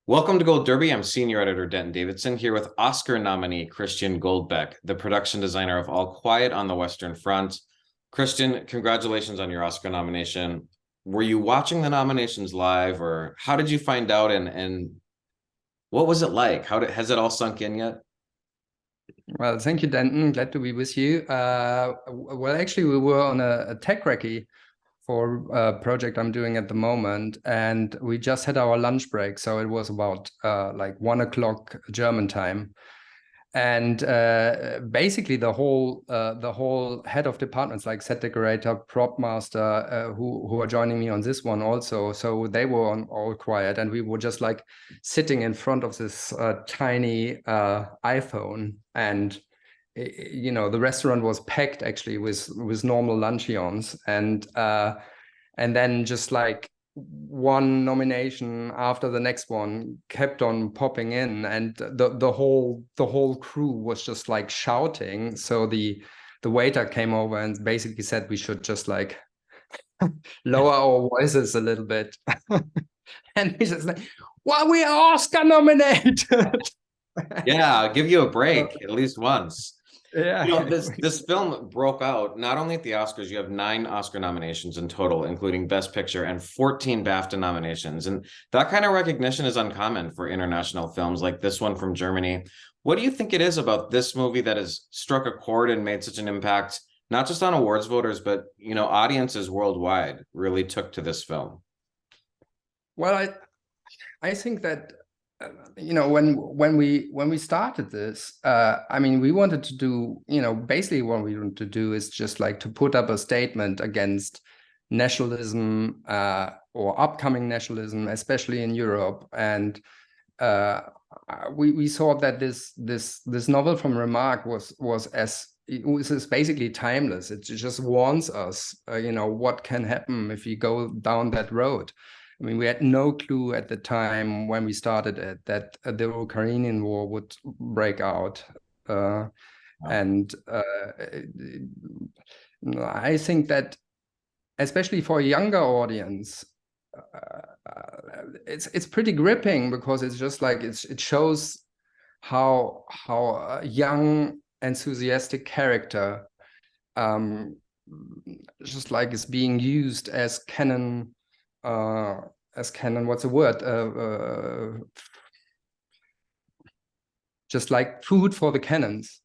Welcome to Gold Derby. I'm senior editor Denton Davidson here with Oscar nominee Christian Goldbeck, the production designer of All Quiet on the Western Front. Christian, congratulations on your Oscar nomination. Were you watching the nominations live, or how did you find out, and what was it like? Has it all sunk in yet? Well, thank you, Denton. Glad to be with you. Well, actually, we were on a tech recce for a project I'm doing at the moment, and we just had our lunch break. So it was about like 1 o'clock German time. And basically, the whole head of departments, like set decorator, prop master, who are joining me on this one also. So they were on All Quiet, and we were just like sitting in front of this tiny iPhone, and the restaurant was packed actually with normal luncheons, and then just like one nomination after the next one kept on popping in, and the whole crew was just like shouting. So the waiter came over and basically said we should just like lower our voices a little bit. And we just like, well, we are Oscar nominated. Yeah, I'll give you a break at least once. You know, Yeah. this film broke out not only at the Oscars. You have 9 Oscar nominations in total, including Best Picture and 14 BAFTA nominations. And that kind of recognition is uncommon for international films like this one from Germany. What do you think it is about this movie that has struck a chord and made such an impact, not just on awards voters, but, audiences worldwide really took to this film? Well, I think that when we started this, I mean, we wanted to do, basically what we wanted to do is just like to put up a statement against nationalism, or upcoming nationalism, especially in Europe. And we saw that this novel from Remarque was basically timeless. It just warns us, what can happen if you go down that road. I mean, we had no clue at the time when we started it that the Ukrainian war would break out. And I think that, especially for a younger audience, it's pretty gripping, because it's just like it shows how a young, enthusiastic character just like is being used as canon. What's the word? Just like food for the cannons.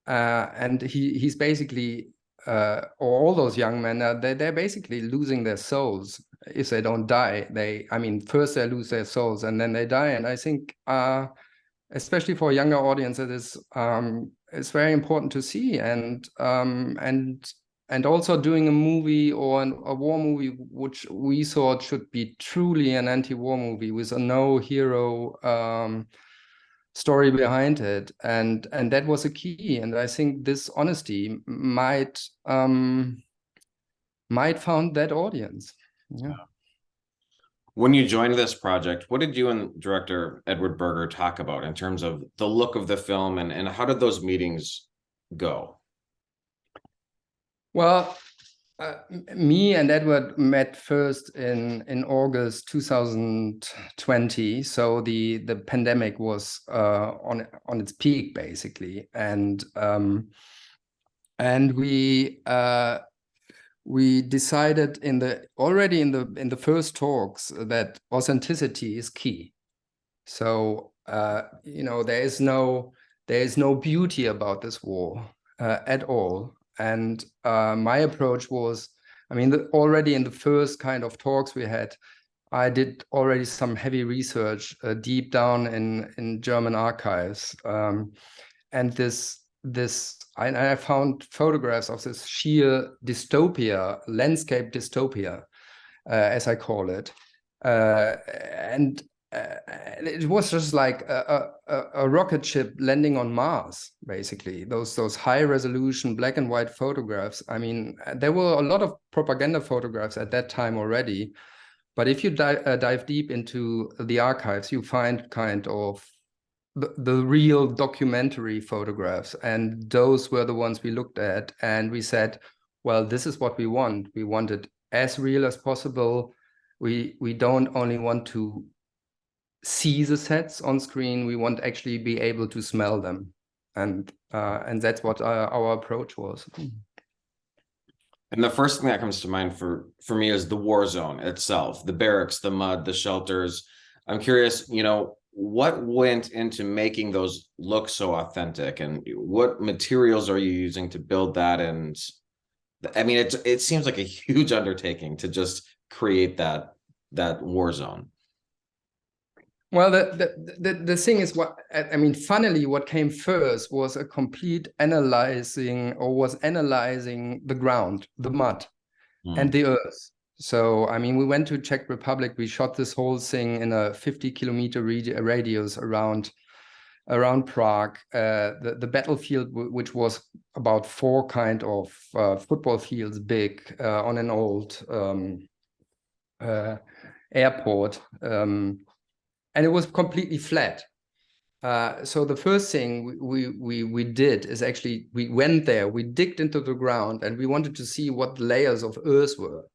And he's basically, or all those young men, they're basically losing their souls if they don't die. First they lose their souls and then they die. And I think, especially for a younger audience, it's very important to see. And also doing a movie or a war movie, which we thought should be truly an anti-war movie with a no hero story behind it, and that was a key. And I think this honesty might found that audience. Yeah. When you joined this project, what did you and director Edward Berger talk about in terms of the look of the film, and how did those meetings go? Well, me and Edward met first in August 2020. So the pandemic was on its peak, basically, and we decided already in the first talks that authenticity is key. So there is no beauty about this war at all. And my approach was, already in the first kind of talks we had, I did already some heavy research deep down in German archives, and I found photographs of this sheer dystopia, landscape dystopia, as I call it, and it was just like a rocket ship landing on Mars, basically. Those high resolution black and white photographs. I mean, there were a lot of propaganda photographs at that time already, but if you dive deep into the archives, you find kind of the real documentary photographs, and those were the ones we looked at, and we said, well, this is what we want. We want it as real as possible. We don't only want to see the sets on screen. We want actually be able to smell them, and that's what our approach was. And the first thing that comes to mind for me is the war zone itself, the barracks, the mud, the shelters. I'm curious, what went into making those look so authentic, and what materials are you using to build that? And I mean, it seems like a huge undertaking to just create that war zone. Well, the thing is, what I mean, funnily, what came first was a complete analyzing the ground, the mud, and the earth. So, I mean, we went to Czech Republic. We shot this whole thing in a 50-kilometer radius around Prague. The battlefield, which was about 4 kind of football fields big, on an old airport. And it was completely flat. So the first thing we did is actually, we went there, we digged into the ground, and we wanted to see what layers of earth were.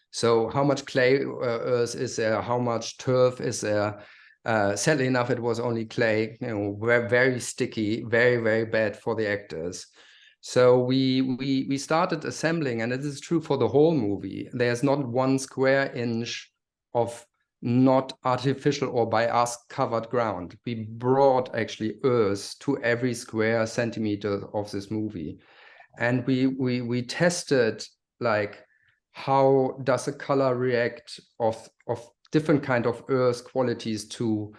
So how much clay earth is there? How much turf is there? Sadly enough, it was only clay. Very sticky, very, very bad for the actors. So we started assembling, and it is true for the whole movie. There's not 1 square inch of not artificial or by us covered ground. We brought actually earth to every square centimeter of this movie. And we tested, like, how does a color react of different kind of earth qualities to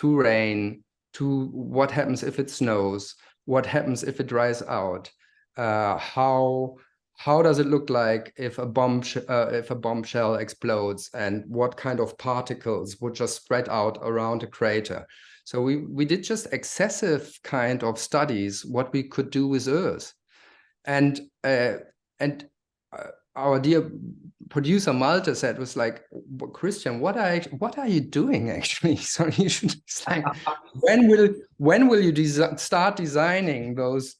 rain, to what happens if it snows, what happens if it dries out, how does it look like if a bombshell explodes, and what kind of particles would just spread out around a crater. So we did just excessive kind of studies what we could do with Earth, and our dear producer Malte said, was like, Christian, what are you doing actually? So you should, it's like, when will you start designing those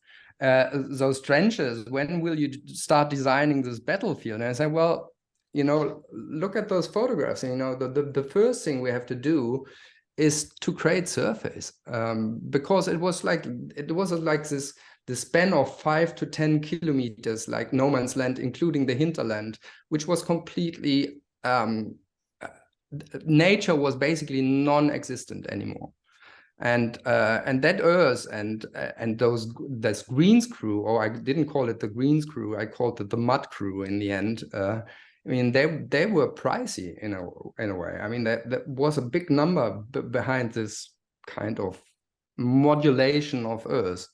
trenches? When will you start designing this battlefield? And I said, well, look at those photographs. The first thing we have to do is to create surface, because it was like this the span of 5 to 10 kilometers, like no man's land, including the hinterland, which was completely nature was basically non-existent anymore. And that earth and this greens crew, or I didn't call it the greens crew, I called it the mud crew in the end. I mean, they were pricey in a way. I mean, that was a big number behind this kind of modulation of earth.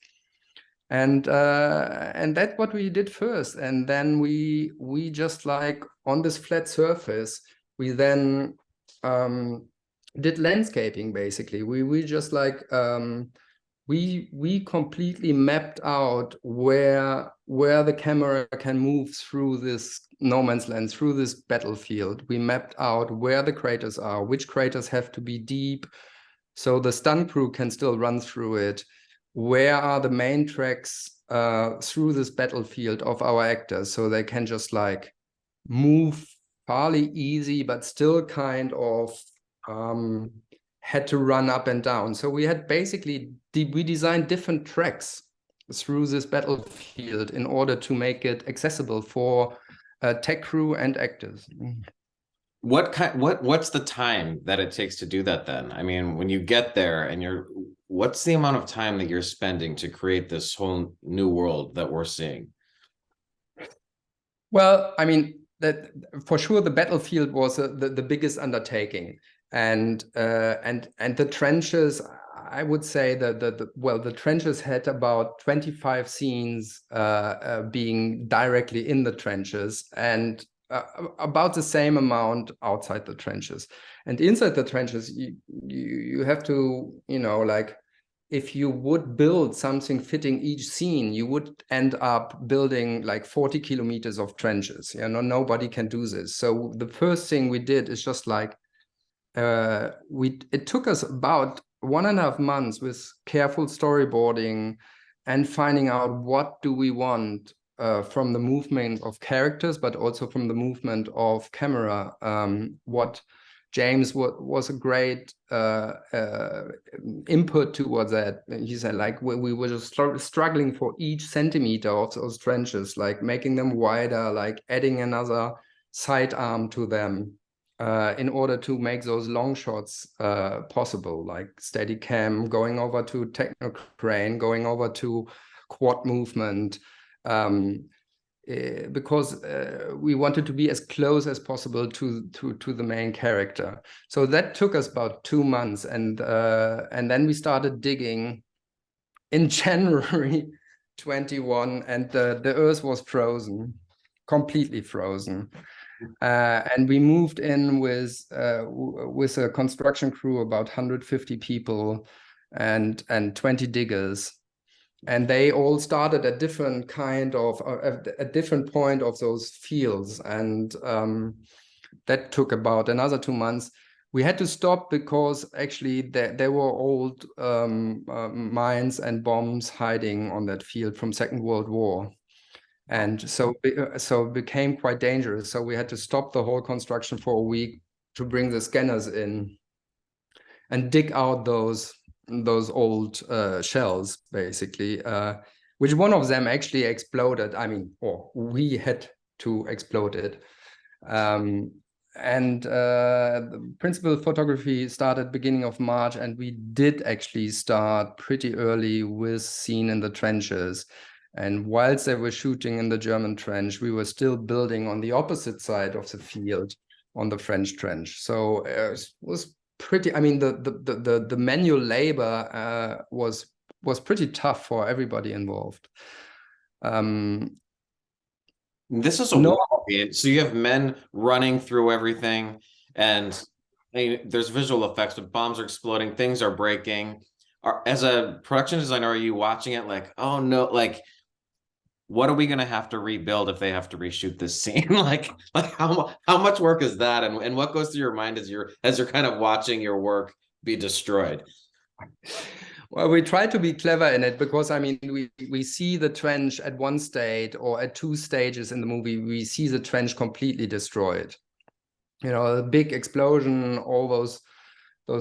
And that's what we did first. And then we just, like, on this flat surface, we then did landscaping. Basically, we just like we completely mapped out where the camera can move through this no man's land, through this battlefield. We mapped out where the craters are, which craters have to be deep, so the stunt crew can still run through it. Where are the main tracks through this battlefield of our actors, so they can just, like, move fairly easy, but still kind of had to run up and down. So we had basically, we designed different tracks through this battlefield in order to make it accessible for tech crew and actors. What's the time that it takes to do that then? I mean, when you get there and what's the amount of time that you're spending to create this whole new world that we're seeing? Well, I mean, that for sure the battlefield was the biggest undertaking, and the trenches, I would say that the trenches had about 25 scenes being directly in the trenches, and about the same amount outside the trenches. And inside the trenches, you have to, like, if you would build something fitting each scene, you would end up building like 40 kilometers of trenches. Nobody can do this. So the first thing we did is just like, it took us about 1.5 months with careful storyboarding and finding out what do we want from the movement of characters, but also from the movement of camera. What James was a great input towards that. He said, like, we were just struggling for each centimeter of those trenches, like making them wider, like adding another sidearm to them in order to make those long shots possible, like steady cam, going over to techno crane, going over to quad movement. Because we wanted to be as close as possible to the main character. So that took us about 2 months, and then we started digging in January 21, and the earth was frozen, completely frozen. And we moved in with a construction crew, about 150 people and 20 diggers. And they all started at different kind of a different point of those fields, and that took about another 2 months. We had to stop because actually there were old mines and bombs hiding on that field from Second World War, and so it became quite dangerous. So we had to stop the whole construction for a week to bring the scanners in and dig out those old shells, basically, which one of them actually exploded. I mean, or we had to explode it. And the principal photography started beginning of March, and we did actually start pretty early with scene in the trenches. And whilst they were shooting in the German trench, we were still building on the opposite side of the field on the French trench. So it was pretty, I mean, the manual labor was pretty tough for everybody involved. This is a war. So you have men running through everything, and I mean, there's visual effects, but bombs are exploding, things are breaking. As a production designer, are you watching it like, oh no, like, what are we going to have to rebuild if they have to reshoot this scene? like how much work is that, and what goes through your mind as you're kind of watching your work be destroyed? Well, we try to be clever in it, because I mean, we see the trench at one state, or at 2 stages in the movie, we see the trench completely destroyed. You know, a big explosion, all those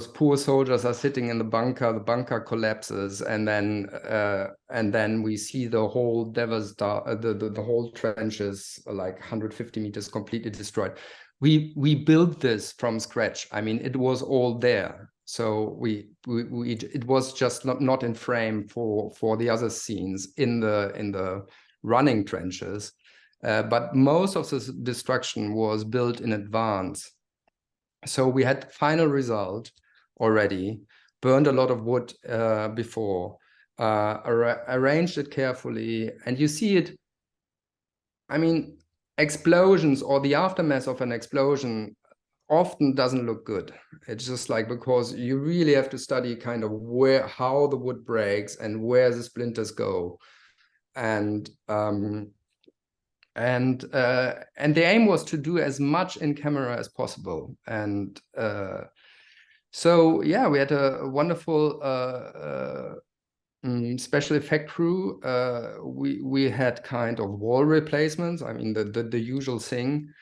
poor soldiers are sitting in the bunker collapses, and then we see the whole the whole trenches, like 150 meters, completely destroyed. We built this from scratch. I mean, it was all there. So it was just not in frame for the other scenes in the running trenches, but most of the destruction was built in advance. So we had the final result already, burned a lot of wood before, arranged it carefully, and you see it. I mean, explosions or the aftermath of an explosion often doesn't look good. It's just like, because you really have to study kind of how the wood breaks and where the splinters go, and the aim was to do as much in camera as possible. And so yeah, we had a wonderful special effect crew. We had kind of wall replacements. I mean, the usual thing.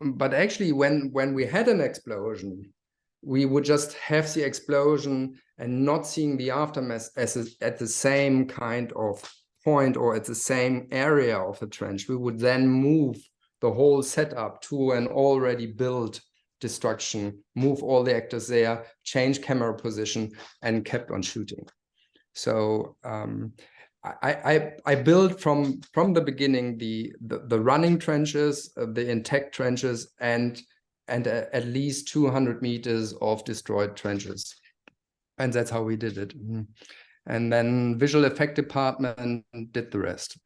But actually, when we had an explosion, we would just have the explosion and not seeing the aftermath at the same kind of point or at the same area of the trench. We would then move the whole setup to an already built destruction, move all the actors there, change camera position, and kept on shooting. So I built from the beginning the running trenches, the intact trenches, and at least 200 meters of destroyed trenches, and that's how we did it. And then visual effect department did the rest.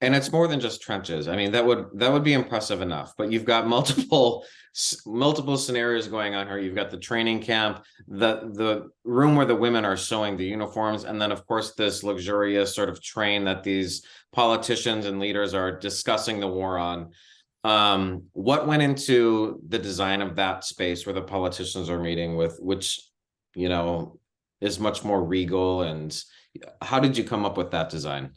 And it's more than just trenches. I mean, that would be impressive enough, but you've got multiple scenarios going on here. You've got the training camp, the room where the women are sewing the uniforms, and then of course this luxurious sort of train that these politicians and leaders are discussing the war on. What went into the design of that space where the politicians are meeting with, which, you know, is much more regal, and how did you come up with that design?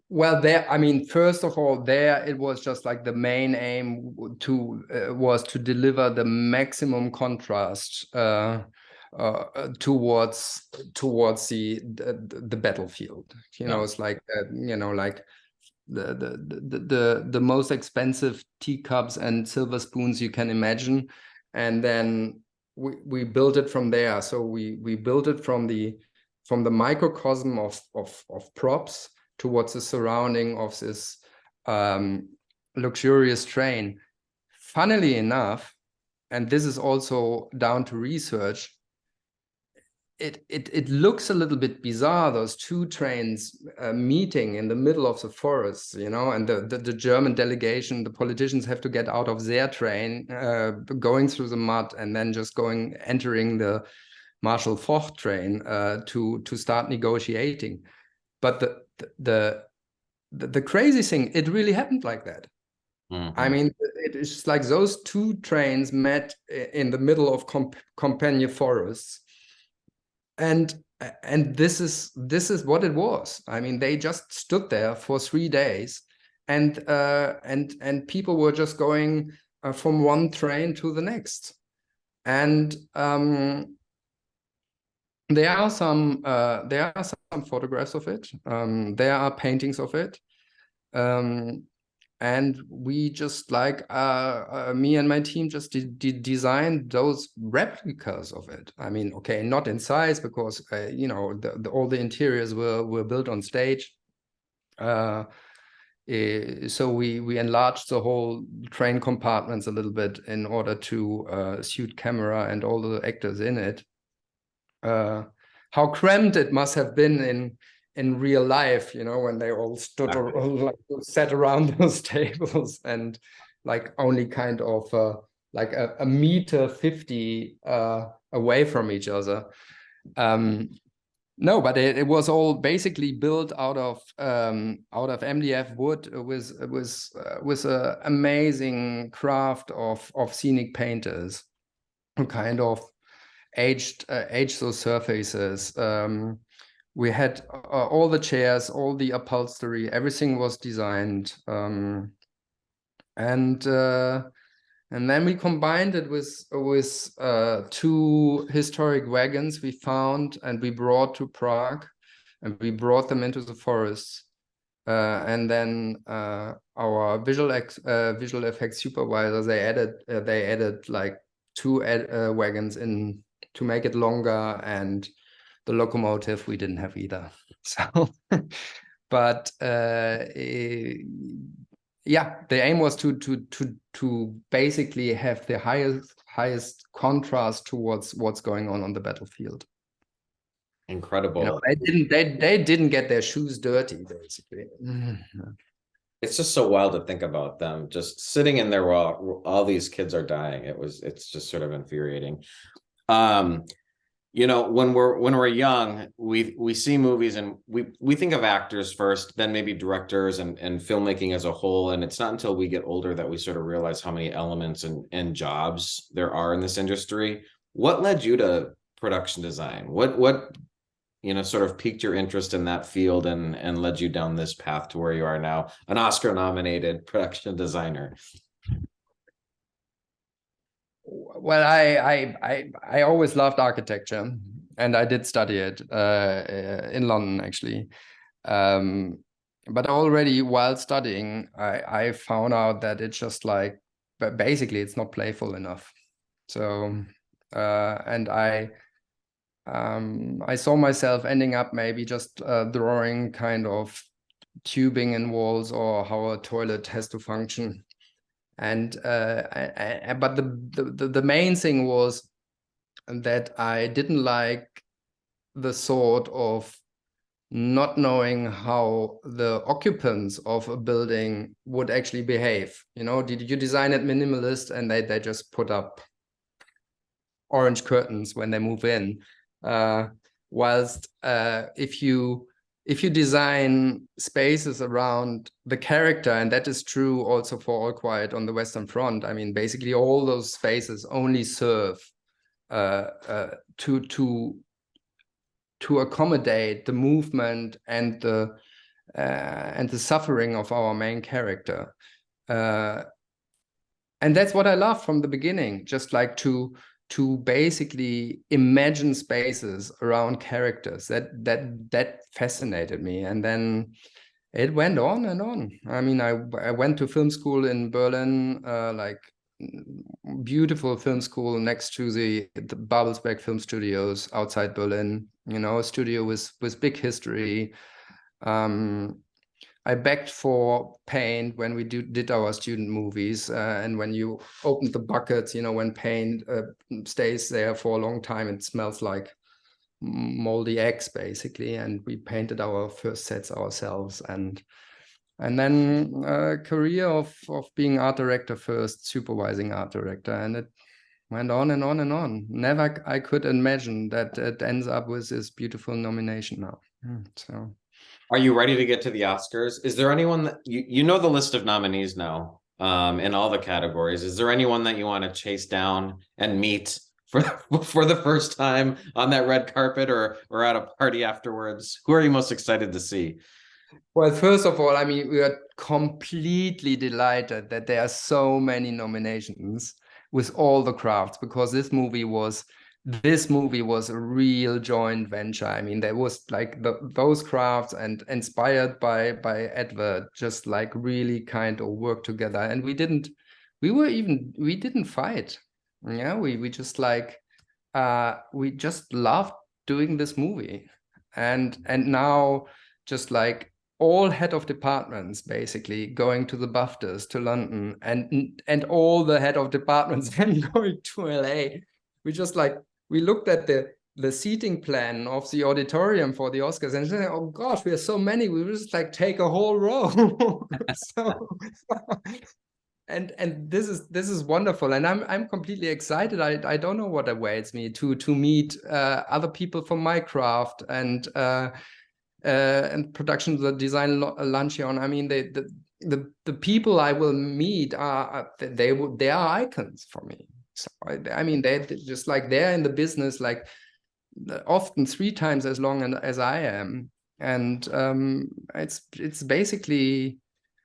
Well, there, I mean, first of all, there it was just like the main aim was to deliver the maximum contrast towards the battlefield. You know, Yeah. it's like you know, like the most expensive teacups and silver spoons you can imagine, and then we built it from there. So we built it from the microcosm of props towards the surrounding of this luxurious train. Funnily enough, and this is also down to research, it looks a little bit bizarre, those two trains meeting in the middle of the forest, you know, and the German delegation, the politicians have to get out of their train, going through the mud, and then just entering the Marshal Foch train to start negotiating. But the crazy thing, it really happened like that. I mean, it's like those two trains met in the middle of Campagna forests, and this is what it was. I mean, they just stood there for 3 days, and people were just going from one train to the next, and there are some photographs of it. There are paintings of it. And we just like me and my team just designed those replicas of it. I mean, okay, not in size because you know all the interiors were built on stage. So we enlarged the whole train compartments a little bit in order to suit camera and all the actors in it. How cramped it must have been in real life, you know, when they all stood or like sat around those tables and like only kind of like a meter 50 away from each other. No, but it was all basically built out of MDF wood with an amazing craft of scenic painters who kind of aged those surfaces. We had all the chairs, all the upholstery, everything was designed, and then we combined it with 2 historic wagons we found and we brought to Prague, and we brought them into the forests. And then our visual effects supervisors, they added like 2 wagons in to make it longer, and the locomotive we didn't have either. So, but yeah, the aim was to basically have the highest contrast towards what's going on the battlefield. Incredible. You know, they didn't get their shoes dirty, basically. It's just so wild to think about them just sitting in there while all these kids are dying. It's just sort of infuriating. You know, when we're young, we see movies and we think of actors first, then maybe directors and filmmaking as a whole. And it's not until we get older that we sort of realize how many elements and jobs there are in this industry. What led you to production design? What you know, sort of piqued your interest in that field and led you down this path to where you are now, an Oscar-nominated production designer? Well, I always loved architecture, and I did study it in London, actually. But already while studying, I found out that it's just like, but basically it's not playful enough. So, and I saw myself ending up maybe just drawing kind of tubing in walls or how a toilet has to function. And but the main thing was that I didn't like the thought of not knowing how the occupants of a building would actually behave. You know, did you design it minimalist and they just put up orange curtains when they move in? Whilst if you design spaces around the character, and that is true also for All Quiet on the Western Front, I mean, basically all those spaces only serve to accommodate the movement and the and the suffering of our main character. And that's what I love from the beginning, just like to basically imagine spaces around characters. That fascinated me. And then it went on and on. I mean, I went to film school in Berlin, like beautiful film school next to the Babelsberg Film Studios outside Berlin, you know, a studio with big history. I begged for paint when we did our student movies, and when you opened the buckets, you know, when paint stays there for a long time, it smells like moldy eggs basically. And we painted our first sets ourselves, and then a career of being art director first, supervising art director, and it went on and on and on. Never I could imagine that it ends up with this beautiful nomination now. So. Are you ready to get to the Oscars? Is there anyone that you know the list of nominees now, in all the categories? Is there anyone that you want to chase down and meet for the first time on that red carpet or at a party afterwards? Who are you most excited to see? Well, first of all, I mean, we are completely delighted that there are so many nominations with all the crafts, because this movie was a real joint venture. I mean, there was like those crafts and inspired by Edward, just like really kind of work together. And we didn't fight. Yeah, we just like we just loved doing this movie. And now just like all head of departments basically going to the BAFTAs to London, and all the head of departments then going to LA. We just like, we looked at the seating plan of the auditorium for the Oscars and said, oh gosh, we are so many, we will just like take a whole row. So and this is wonderful, and I'm completely excited. I don't know what awaits me to meet other people from my craft and production, the design luncheon. I mean, the people I will meet they are icons for me. So I mean, they're just like, they're in the business like often 3 times as long as I am, and it's basically,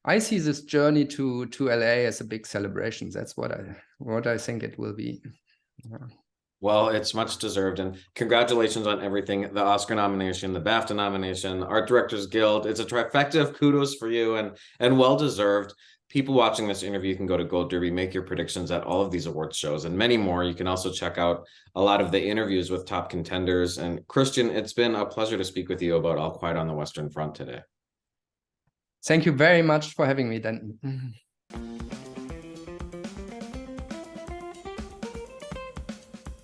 I see this journey to LA as a big celebration. That's what I think it will be. Yeah. Well, it's much deserved, and congratulations on everything. The Oscar nomination, the BAFTA nomination, Art Directors Guild. It's a trifecta of kudos for you, and well deserved. People watching this interview can go to Gold Derby, make your predictions at all of these awards shows and many more. You can also check out a lot of the interviews with top contenders. And Christian, it's been a pleasure to speak with you about All Quiet on the Western Front today. Thank you very much for having me, Denton.